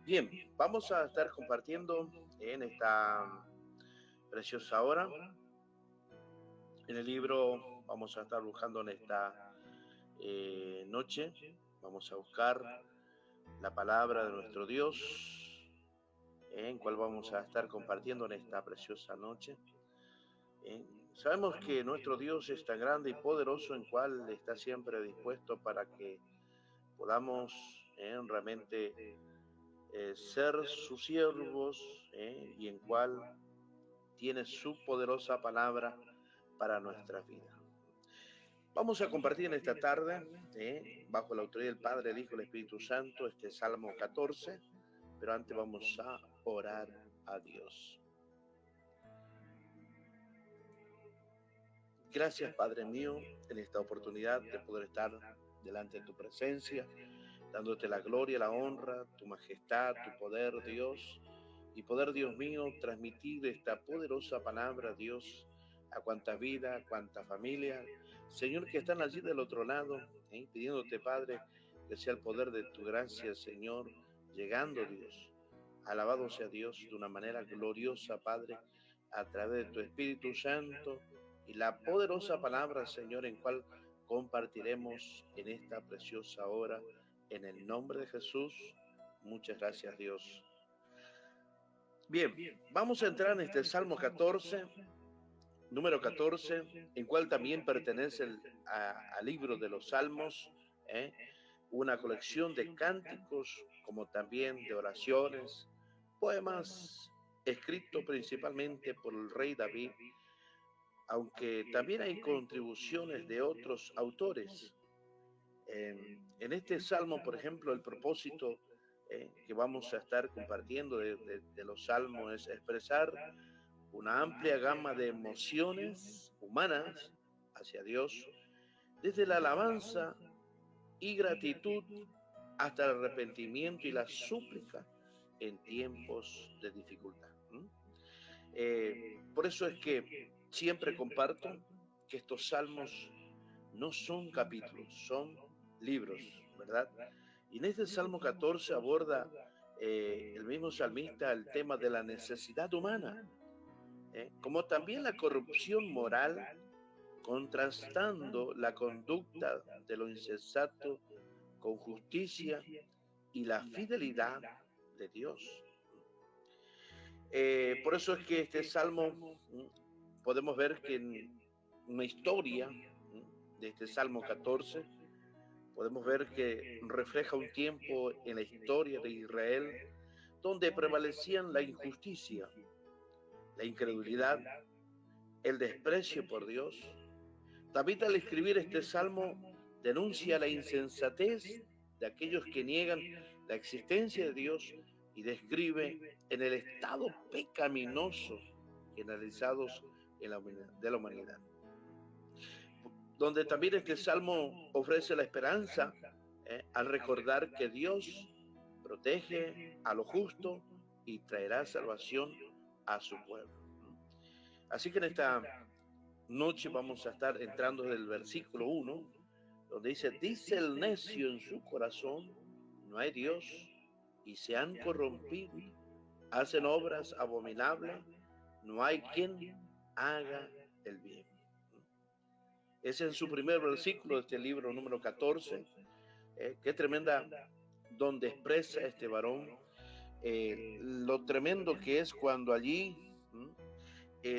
Bien, vamos a estar compartiendo en esta preciosa hora. En el libro vamos a estar buscando en esta noche, vamos a buscar la palabra de nuestro Dios, en cual vamos a estar compartiendo en esta preciosa noche. Sabemos que nuestro Dios es tan grande y poderoso, en cual está siempre dispuesto para que podamos realmente ser sus siervos, y en cual tiene su poderosa palabra para nuestra vida. Vamos a compartir en esta tarde, bajo la autoridad del Padre, el Hijo y el Espíritu Santo, este Salmo 14, pero antes vamos a orar a Dios. Gracias, Padre mío, en esta oportunidad de poder estar delante de tu presencia, dándote la gloria, la honra, tu majestad, tu poder, Dios, y poder, Dios mío, transmitir esta poderosa palabra, Dios, a cuanta vida, a cuanta familia, Señor, que están allí del otro lado, pidiéndote, Padre, que sea el poder de tu gracia, Señor, llegando, Dios. Alabado sea Dios de una manera gloriosa, Padre, a través de tu Espíritu Santo y la poderosa palabra, Señor, en cual compartiremos en esta preciosa hora. En el nombre de Jesús, muchas gracias, Dios. Bien, vamos a entrar en este Salmo 14, número 14, en cual también pertenece al libro de los Salmos, una colección de cánticos, como también de oraciones, poemas escritos principalmente por el rey David, aunque también hay contribuciones de otros autores. En este salmo, por ejemplo, el propósito que vamos a estar compartiendo de los salmos es expresar una amplia gama de emociones humanas hacia Dios, desde la alabanza y gratitud hasta el arrepentimiento y la súplica en tiempos de dificultad. Por eso es que siempre comparto que estos salmos no son capítulos, son libros, ¿verdad? Y en este Salmo 14 aborda el mismo salmista el tema de la necesidad humana, como también la corrupción moral, contrastando la conducta de lo insensato con justicia y la fidelidad de Dios. Por eso es que este salmo podemos ver que en una historia de este Salmo 14 podemos ver que refleja un tiempo en la historia de Israel donde prevalecían la injusticia, la incredulidad, el desprecio por Dios. David, al escribir este salmo, denuncia la insensatez de aquellos que niegan la existencia de Dios y describe en el estado pecaminoso generalizados de la humanidad. Donde también este salmo ofrece la esperanza al recordar que Dios protege a lo justo y traerá salvación a su pueblo. Así que en esta noche vamos a estar entrando desde el versículo 1, donde dice el necio en su corazón, no hay Dios, y se han corrompido, hacen obras abominables, no hay quien haga el bien. Es en su primer versículo de este libro número 14, qué tremenda, donde expresa este varón lo tremendo que es cuando allí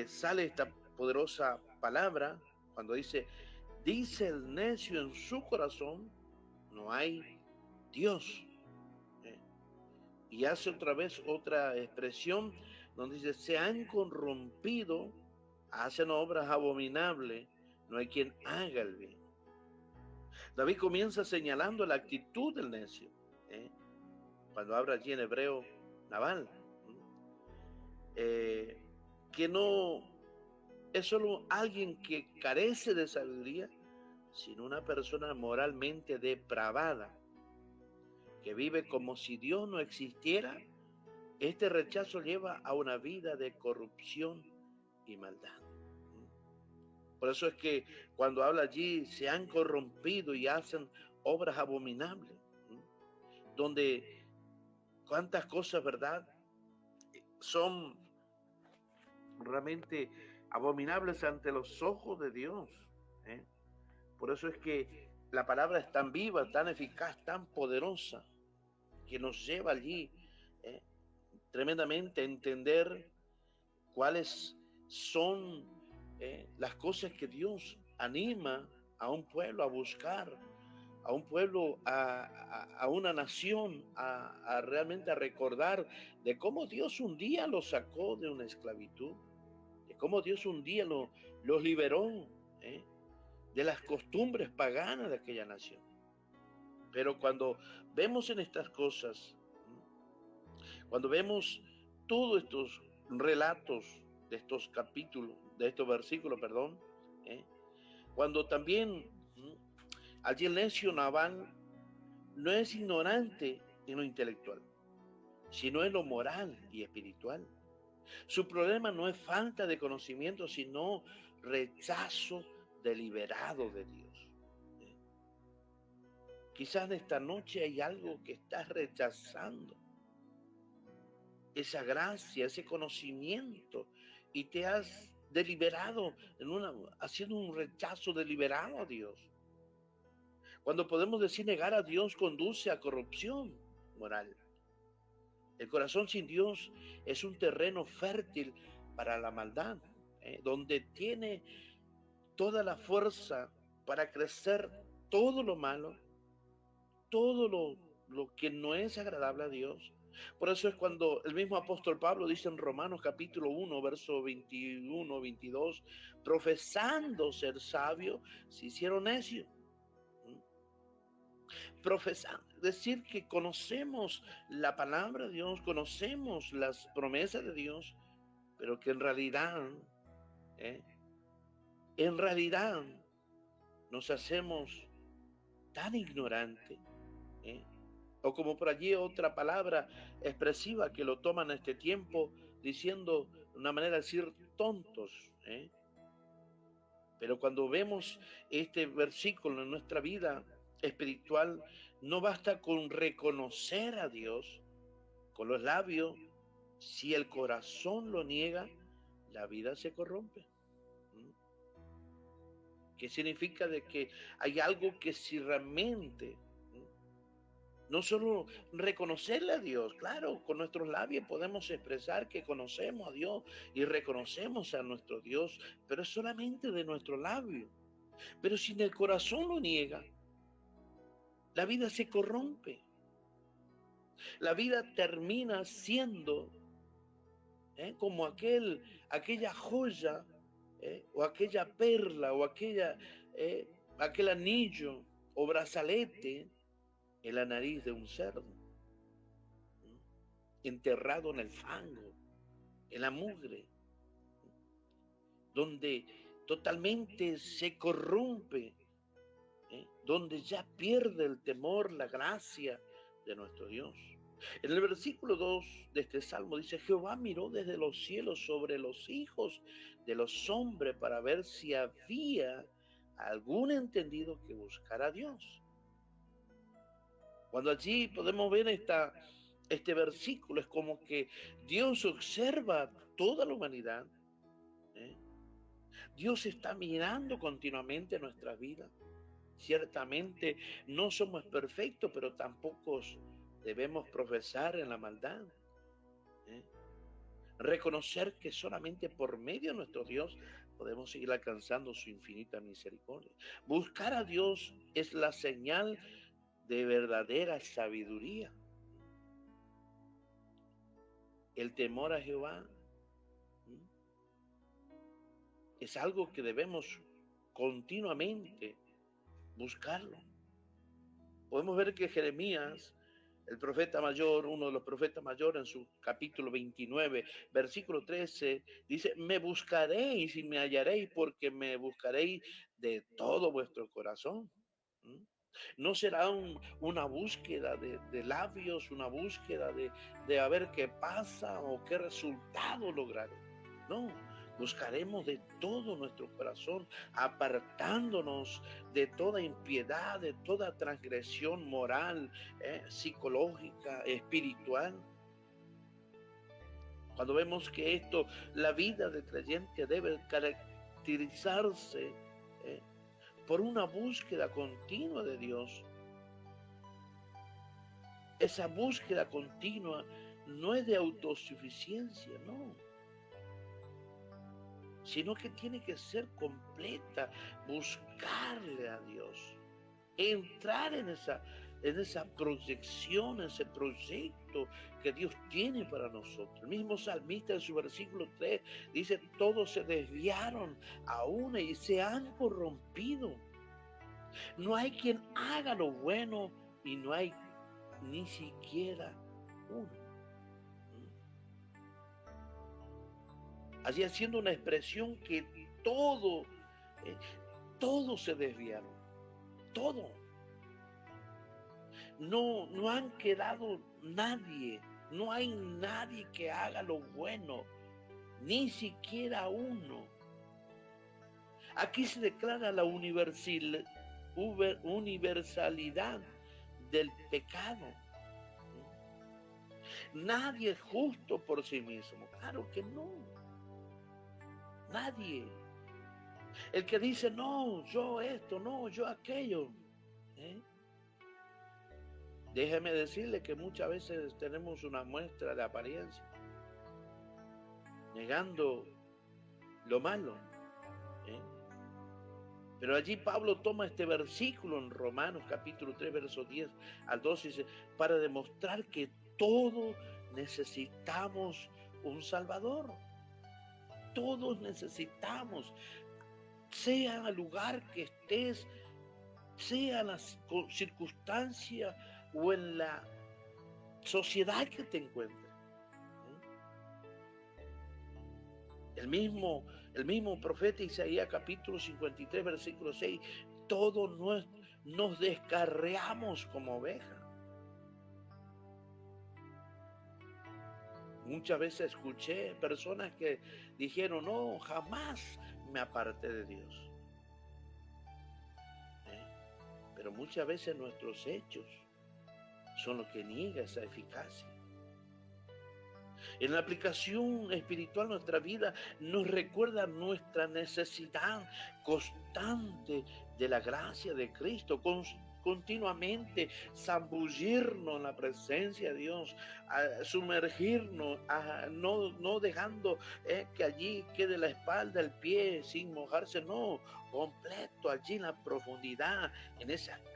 sale esta poderosa palabra, cuando dice el necio en su corazón, no hay Dios. Y hace otra vez otra expresión donde dice, se han corrompido, hacen obras abominables, no hay quien haga el bien. David comienza señalando la actitud del necio, cuando habla allí en hebreo, Nabal, que no es solo alguien que carece de sabiduría, sino una persona moralmente depravada, que vive como si Dios no existiera. Este rechazo lleva a una vida de corrupción y maldad. Por eso es que cuando habla allí, se han corrompido y hacen obras abominables, donde cuántas cosas, ¿verdad? Son realmente abominables ante los ojos de Dios. ¿eh? Por eso es que la palabra es tan viva, tan eficaz, tan poderosa, que nos lleva allí ¿eh? tremendamente a entender cuáles son las cosas que Dios anima a un pueblo a buscar, a un pueblo, a una nación, a realmente a recordar de cómo Dios un día los sacó de una esclavitud, de cómo Dios un día los liberó ¿eh? de las costumbres paganas de aquella nación. Pero cuando vemos en estas cosas, cuando vemos todos estos relatos de estos capítulos, de estos versículos, perdón, ¿eh? cuando también allí el necio Nabal no es ignorante en lo intelectual, sino en lo moral y espiritual. Su problema no es falta de conocimiento, sino rechazo deliberado de Dios. Quizás en esta noche hay algo que estás rechazando, esa gracia, ese conocimiento, y te has deliberado haciendo un rechazo deliberado a Dios. Cuando podemos decir negar a Dios conduce a corrupción moral. El corazón sin Dios es un terreno fértil para la maldad, donde tiene toda la fuerza para crecer todo lo malo, todo lo que no es agradable a Dios. Por eso es cuando el mismo apóstol Pablo dice en Romanos capítulo 1, verso 21, 22, profesando ser sabio, se hicieron necios. Profesar, decir que conocemos la palabra de Dios, conocemos las promesas de Dios, pero que ¿eh? en realidad nos hacemos tan ignorantes, ¿eh? o como por allí otra palabra expresiva que lo toman en este tiempo, diciendo de una manera de decir tontos, ¿eh? Pero cuando vemos este versículo en nuestra vida espiritual, no basta con reconocer a Dios con los labios. Si el corazón lo niega, la vida se corrompe. ¿Qué significa? De que hay algo que si realmente no solo reconocerle a Dios, claro, con nuestros labios podemos expresar que conocemos a Dios y reconocemos a nuestro Dios, pero es solamente de nuestro labio. Pero si en el corazón lo niega, la vida se corrompe. La vida termina siendo como aquella joya o aquella perla o aquel anillo o brazalete en la nariz de un cerdo, enterrado en el fango, en la mugre, donde totalmente se corrompe, donde ya pierde el temor, la gracia de nuestro Dios. En el versículo 2 de este salmo dice, Jehová miró desde los cielos sobre los hijos de los hombres para ver si había algún entendido que buscara a Dios. Cuando allí podemos ver este versículo, es como que Dios observa toda la humanidad. ¿eh? Dios está mirando continuamente nuestra vida. Ciertamente no somos perfectos, pero tampoco debemos profesar en la maldad. ¿eh? Reconocer que solamente por medio de nuestro Dios podemos seguir alcanzando su infinita misericordia. Buscar a Dios es la señal de verdadera sabiduría. El temor a Jehová es algo que debemos continuamente buscarlo. Podemos ver que Jeremías, el profeta mayor, uno de los profetas mayores, en su capítulo 29, versículo 13, dice, me buscaréis y me hallaréis porque me buscaréis de todo vuestro corazón. No será una búsqueda de labios, una búsqueda de a ver qué pasa o qué resultado lograré. No, Buscaremos de todo nuestro corazón, apartándonos de toda impiedad, de toda transgresión moral, psicológica, espiritual. Cuando vemos que esto, la vida del creyente debe caracterizarse eh, por una búsqueda continua de Dios. Esa búsqueda continua no es de autosuficiencia, no, sino que tiene que ser completa, buscarle a Dios, entrar en esa proyección, ese proyecto que Dios tiene para nosotros. El mismo salmista en su versículo 3 dice, todos se desviaron a una y se han corrompido. No hay quien haga lo bueno y no hay ni siquiera uno. Allí haciendo una expresión que todo, todos se desviaron, todo. No han quedado nadie, no hay nadie que haga lo bueno, ni siquiera uno. Aquí se declara la universalidad del pecado. Nadie es justo por sí mismo, claro que no. Nadie. El que dice, no, yo esto, no, yo aquello. Déjeme decirle que muchas veces tenemos una muestra de apariencia, negando lo malo. Pero allí Pablo toma este versículo en Romanos capítulo 3, verso 10 al 12, dice, para demostrar que todos necesitamos un Salvador. Todos necesitamos, sea el lugar que estés, sea la circunstancia o en la sociedad que te encuentres. El mismo profeta Isaías capítulo 53, versículo 6, todos nos descarriamos como ovejas. Muchas veces escuché personas que dijeron, no, jamás me aparté de Dios. Pero muchas veces nuestros hechos son los que niegan esa eficacia. En la aplicación espiritual nuestra vida nos recuerda nuestra necesidad constante de la gracia de Cristo, continuamente zambullirnos en la presencia de Dios, sumergirnos, no dejando que allí quede la espalda, el pie sin mojarse, no, completo allí en la profundidad,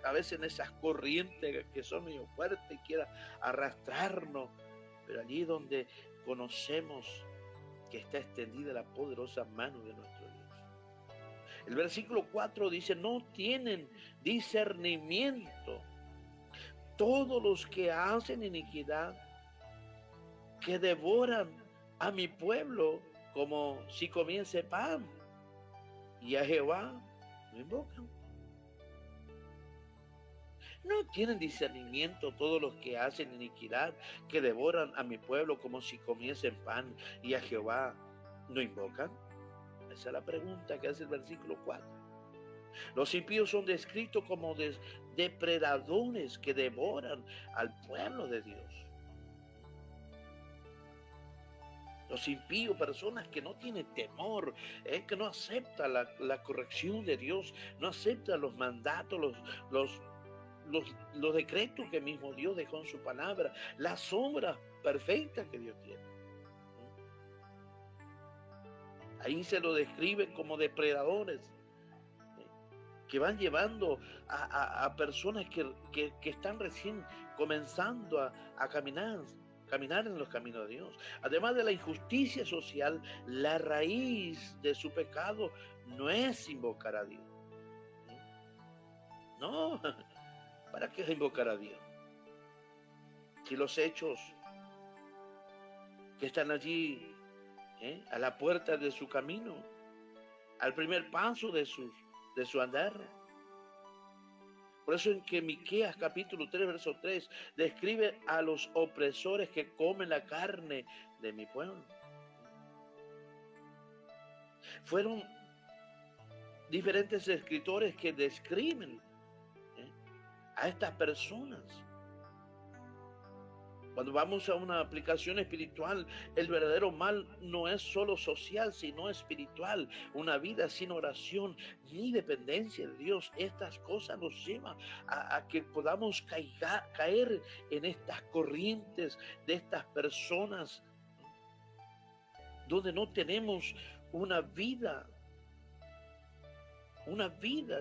a veces en esas corrientes que son medio fuertes y quieran arrastrarnos, pero allí donde conocemos que está extendida la poderosa mano de nuestro Dios. El versículo 4 dice, no tienen discernimiento todos los que hacen iniquidad, que devoran a mi pueblo como si comiese pan, y a Jehová no invocan. ¿No tienen discernimiento todos los que hacen iniquidad, que devoran a mi pueblo como si comiesen pan, y a Jehová no invocan? Esa es la pregunta que hace el versículo 4. Los impíos son descritos como depredadores que devoran al pueblo de Dios. Los impíos, personas que no tienen temor, que no aceptan la corrección de Dios, no aceptan los mandatos, los decretos que mismo Dios dejó en su palabra, la sombra perfecta que Dios tiene. Ahí se lo describe como depredadores, que van llevando a personas que están recién comenzando a caminar en los caminos de Dios. Además de la injusticia social, la raíz de su pecado no es invocar a Dios. No, ¿para qué invocar a Dios? Si los hechos que están allí, a la puerta de su camino, al primer paso de su andar. Por eso en que Miqueas capítulo 3, verso 3, describe a los opresores que comen la carne de mi pueblo. Fueron diferentes escritores que describen ¿eh? a estas personas. Cuando vamos a una aplicación espiritual, el verdadero mal no es solo social, sino espiritual. Una vida sin oración ni dependencia de Dios. Estas cosas nos llevan a que podamos caer en estas corrientes de estas personas donde no tenemos una vida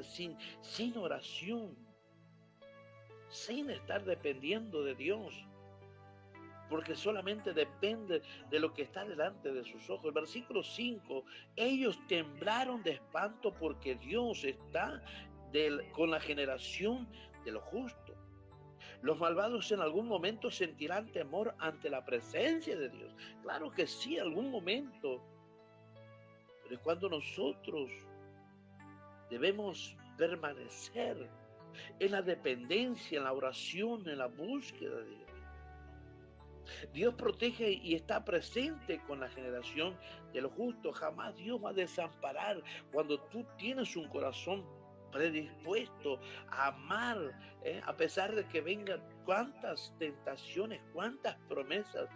sin oración, sin estar dependiendo de Dios, porque solamente depende de lo que está delante de sus ojos. El versículo 5, ellos temblaron de espanto porque Dios está con la generación de lo justo. Los malvados en algún momento sentirán temor ante la presencia de Dios. Claro que sí, algún momento, pero es cuando nosotros debemos permanecer en la dependencia, en la oración, en la búsqueda de Dios. Dios protege y está presente con la generación de los justos. Jamás Dios va a desamparar cuando tú tienes un corazón predispuesto a amar, a pesar de que vengan cuántas tentaciones, cuántas promesas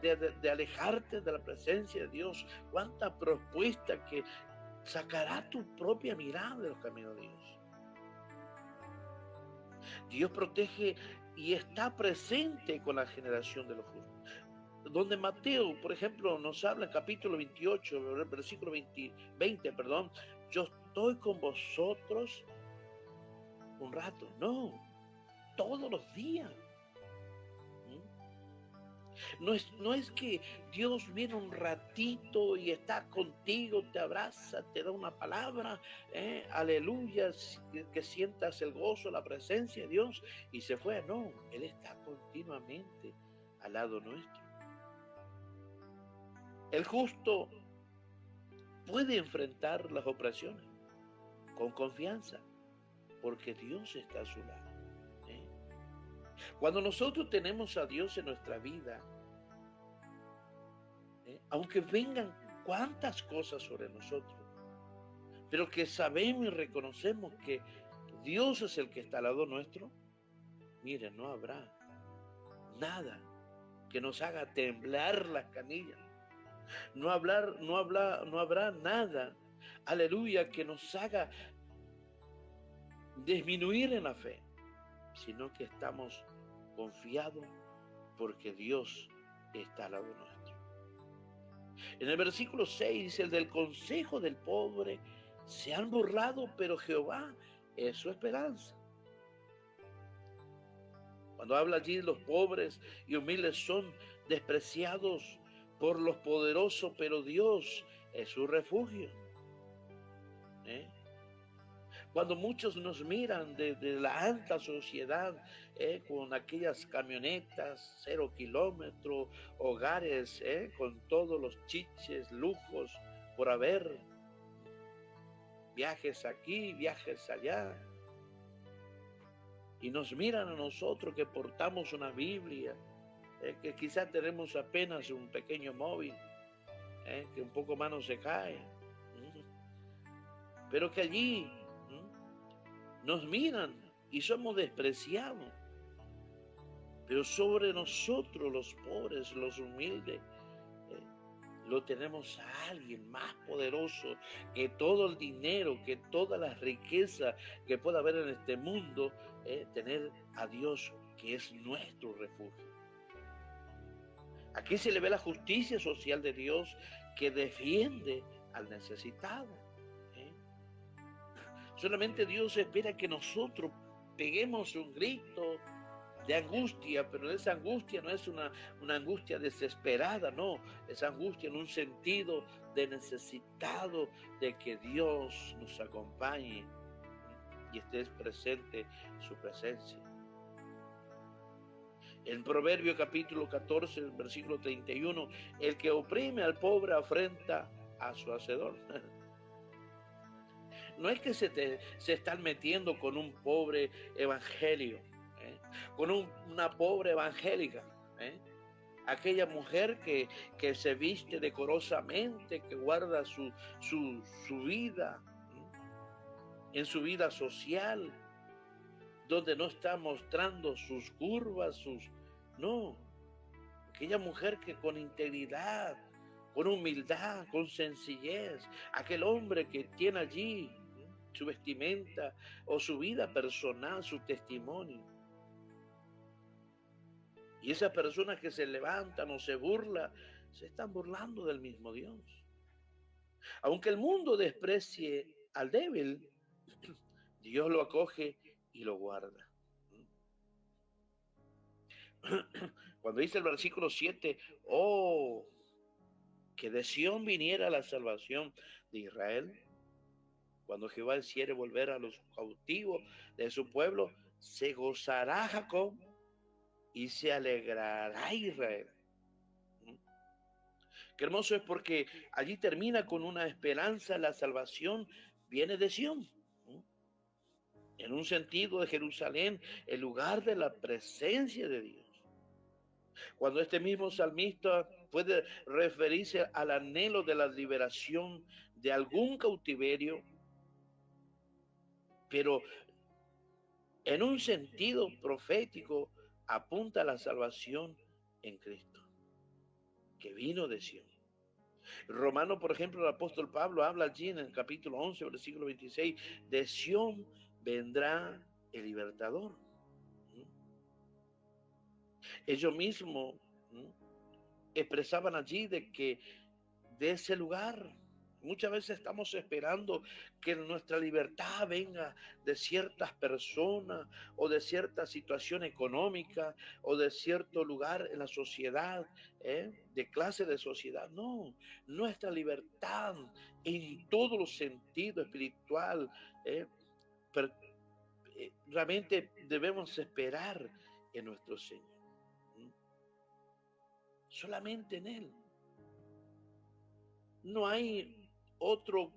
de alejarte de la presencia de Dios, cuánta propuesta que sacará tu propia mirada de los caminos de Dios. Dios protege y está presente con la generación de los justos. Donde Mateo, por ejemplo, nos habla en capítulo 28, versículo 20, yo estoy con vosotros un rato. No, todos los días. No es que Dios viene un ratito y está contigo, te abraza, te da una palabra, aleluya, que sientas el gozo, la presencia de Dios y se fue. No, Él está continuamente al lado nuestro. El justo puede enfrentar las opresiones con confianza porque Dios está a su lado. Cuando nosotros tenemos a Dios en nuestra vida, aunque vengan cuantas cosas sobre nosotros, pero que sabemos y reconocemos que Dios es el que está al lado nuestro, miren, no habrá nada que nos haga temblar las canillas. No habrá nada, aleluya, que nos haga disminuir en la fe, sino que estamos confiados porque Dios está al lado nuestro. En el versículo 6 dice, el del consejo del pobre se han burlado, pero Jehová es su esperanza. Cuando habla allí, los pobres y humildes son despreciados por los poderosos, pero Dios es su refugio. Cuando muchos nos miran desde la alta sociedad, con aquellas camionetas, 0 kilómetros, hogares, con todos los chiches, lujos por haber, viajes aquí, viajes allá, y nos miran a nosotros que portamos una Biblia, que quizás tenemos apenas un pequeño móvil, que un poco más no se cae, pero que allí nos miran y somos despreciados. Pero sobre nosotros, los pobres, los humildes, lo tenemos a alguien más poderoso que todo el dinero, que toda la riqueza que pueda haber en este mundo, tener a Dios que es nuestro refugio. Aquí se le ve la justicia social de Dios que defiende al necesitado. Solamente Dios espera que nosotros peguemos un grito de angustia, pero esa angustia no es una angustia desesperada, no, es angustia en un sentido de necesitado de que Dios nos acompañe y esté presente su presencia. En Proverbio capítulo 14, versículo 31, el que oprime al pobre afrenta a su hacedor. No es que se están metiendo con un pobre evangelio, con una pobre evangélica, aquella mujer que se viste decorosamente, que guarda su vida, en su vida social, donde no está mostrando sus curvas, no, aquella mujer que con integridad, con humildad, con sencillez, aquel hombre que tiene allí su vestimenta o su vida personal, su testimonio. Y esas personas que se levantan o se burlan, se están burlando del mismo Dios. Aunque el mundo desprecie al débil, Dios lo acoge y lo guarda. Cuando dice el versículo 7, oh, que de Sión viniera la salvación de Israel, cuando Jehová hiciere volver a los cautivos de su pueblo, se gozará Jacob y se alegrará Israel. Qué hermoso es porque allí termina con una esperanza, la salvación viene de Sión. En un sentido de Jerusalén, el lugar de la presencia de Dios. Cuando este mismo salmista puede referirse al anhelo de la liberación de algún cautiverio, pero en un sentido profético apunta a la salvación en Cristo, que vino de Sión. Romano, por ejemplo, el apóstol Pablo habla allí en el capítulo 11, versículo 26, de Sión vendrá el libertador. Ellos mismos expresaban allí de que de ese lugar, muchas veces estamos esperando que nuestra libertad venga de ciertas personas o de cierta situación económica o de cierto lugar en la sociedad, de clase de sociedad. No, nuestra libertad en todos los sentidos espiritual, realmente debemos esperar en nuestro Señor. Solamente en Él. No hay otro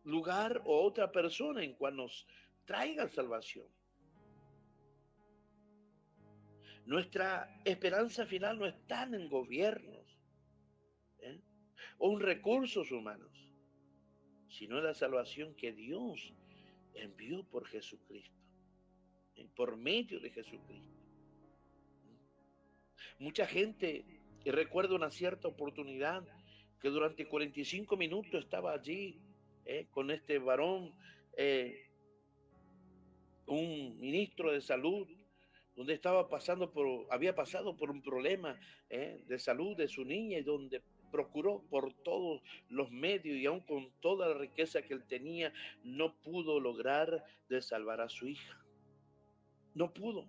lugar o otra persona en cual nos traiga salvación. Nuestra esperanza final no está en gobiernos o en recursos humanos, sino en la salvación que Dios envió por Jesucristo, por medio de Jesucristo. Mucha gente, y recuerdo una cierta oportunidad que durante 45 minutos estaba allí con este varón, un ministro de salud, donde había pasado por un problema de salud de su niña y donde procuró por todos los medios y aún con toda la riqueza que él tenía, no pudo lograr de salvar a su hija. No pudo.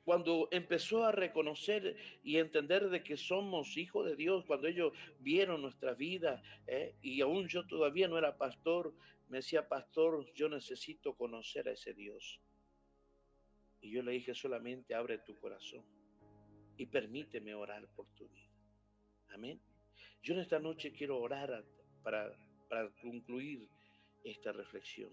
Cuando empezó a reconocer y entender de que somos hijos de Dios, cuando ellos vieron nuestra vida, y aún yo todavía no era pastor, me decía, pastor, yo necesito conocer a ese Dios. Y yo le dije, solamente abre tu corazón y permíteme orar por tu vida. Amén. Yo en esta noche quiero orar para concluir esta reflexión.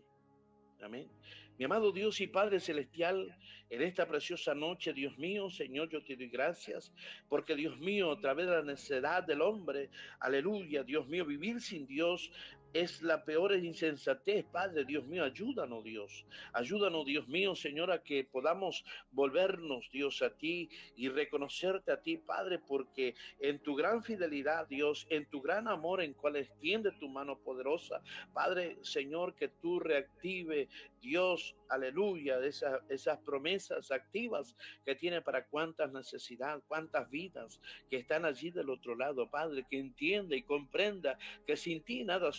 Amén. Mi amado Dios y Padre Celestial, en esta preciosa noche, Dios mío, Señor, yo te doy gracias, porque Dios mío, a través de la necedad del hombre, aleluya, Dios mío, vivir sin Dios es la peor insensatez. Padre, Dios mío, ayúdanos, Dios mío, Señor, a que podamos volvernos, Dios, a ti y reconocerte a ti, Padre, porque en tu gran fidelidad, Dios, en tu gran amor en cual extiende tu mano poderosa, Padre, Señor, que tú reactive, Dios, aleluya, esas promesas activas que tiene para cuántas necesidades, cuántas vidas que están allí del otro lado, Padre, que entienda y comprenda que sin ti nada,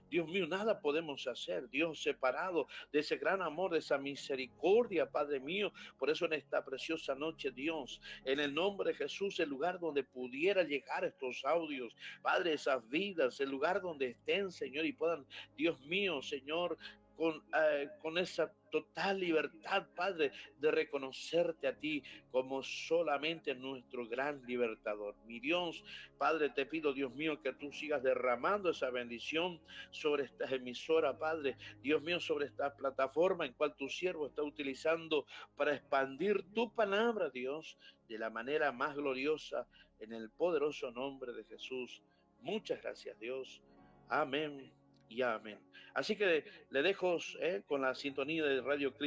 Dios mío, nada podemos hacer, Dios, separado de ese gran amor, de esa misericordia, Padre mío. Por eso en esta preciosa noche, Dios, en el nombre de Jesús, el lugar donde pudiera llegar estos audios, Padre, esas vidas, el lugar donde estén, Señor, y puedan, Dios mío, Señor, con esa total libertad, Padre, de reconocerte a ti como solamente nuestro gran libertador. Mi Dios, Padre, te pido, Dios mío, que tú sigas derramando esa bendición sobre esta emisora, Padre, Dios mío, sobre esta plataforma en cual tu siervo está utilizando para expandir tu palabra, Dios, de la manera más gloriosa, en el poderoso nombre de Jesús. Muchas gracias, Dios. Amén y amén. Así que le dejo con la sintonía de Radio Cristo.